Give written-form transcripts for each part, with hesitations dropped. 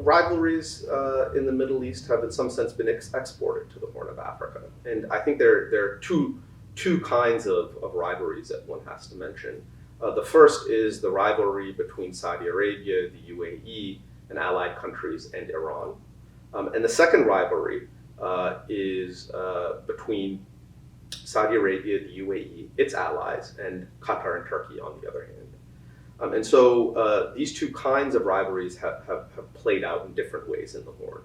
rivalries in the Middle East have in some sense been exported to the Horn of Africa. And I think there are two kinds of rivalries that one has to mention. The first is the rivalry between Saudi Arabia, the UAE, and allied countries, and Iran. And the second rivalry is between Saudi Arabia, the UAE, its allies, and Qatar and Turkey on the other hand. And so these two kinds of rivalries have played out in different ways in the Horn.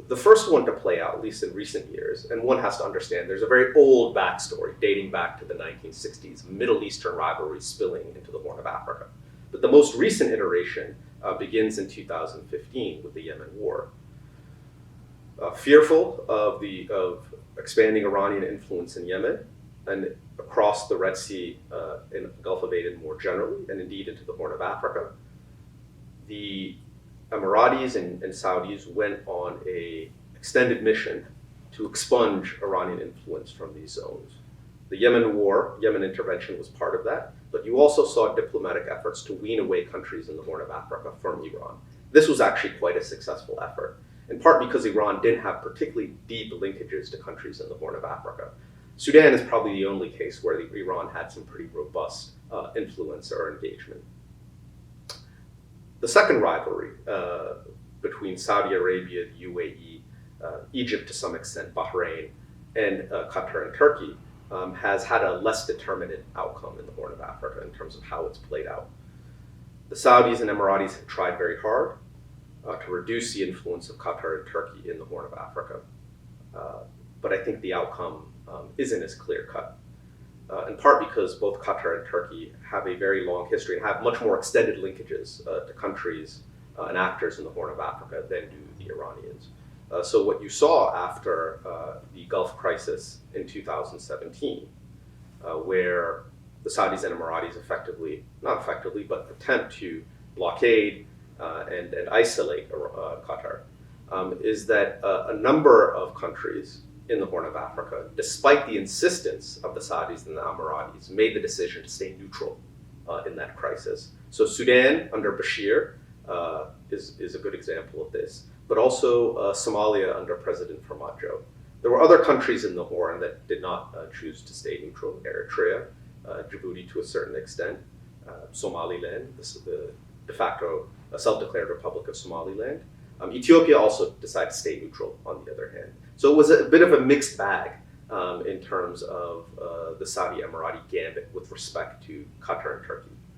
The first one to play out, at least in recent years, and one has to understand there's a very old backstory dating back to the 1960s, Middle Eastern rivalries spilling into the Horn of Africa. But the most recent iteration begins in 2015 with the Yemen war. Fearful of expanding Iranian influence in Yemen and across the Red Sea in the Gulf of Aden more generally, and indeed into the Horn of Africa, the Emiratis and Saudis went on an extended mission to expunge Iranian influence from these zones. The Yemen war, Yemen intervention was part of that, but you also saw diplomatic efforts to wean away countries in the Horn of Africa from Iran. This was actually quite a successful effort, in part because Iran didn't have particularly deep linkages to countries in the Horn of Africa. Sudan is probably the only case where Iran had some pretty robust influence or engagement. The second rivalry between Saudi Arabia, the UAE, Egypt to some extent, Bahrain, and Qatar and Turkey has had a less determinate outcome in the Horn of Africa in terms of how it's played out. The Saudis and Emiratis have tried very hard to reduce the influence of Qatar and Turkey in the Horn of Africa. But I think the outcome isn't as clear-cut, in part because both Qatar and Turkey have a very long history and have much more extended linkages to countries and actors in the Horn of Africa than do the Iranians. So what you saw after the Gulf crisis in 2017, where the Saudis and Emiratis not effectively, but attempt to blockade and isolate Qatar, is that a number of countries in the Horn of Africa, despite the insistence of the Saudis and the Emiratis, made the decision to stay neutral in that crisis. So Sudan under Bashir is a good example of this, but also Somalia under President Farmajo. There were other countries in the Horn that did not choose to stay neutral: Eritrea, Djibouti to a certain extent, Somaliland, the de facto self-declared Republic of Somaliland. Ethiopia also decided to stay neutral, on the other hand. So it was a bit of a mixed bag in terms of the Saudi-Emirati gambit with respect to Qatar and Turkey.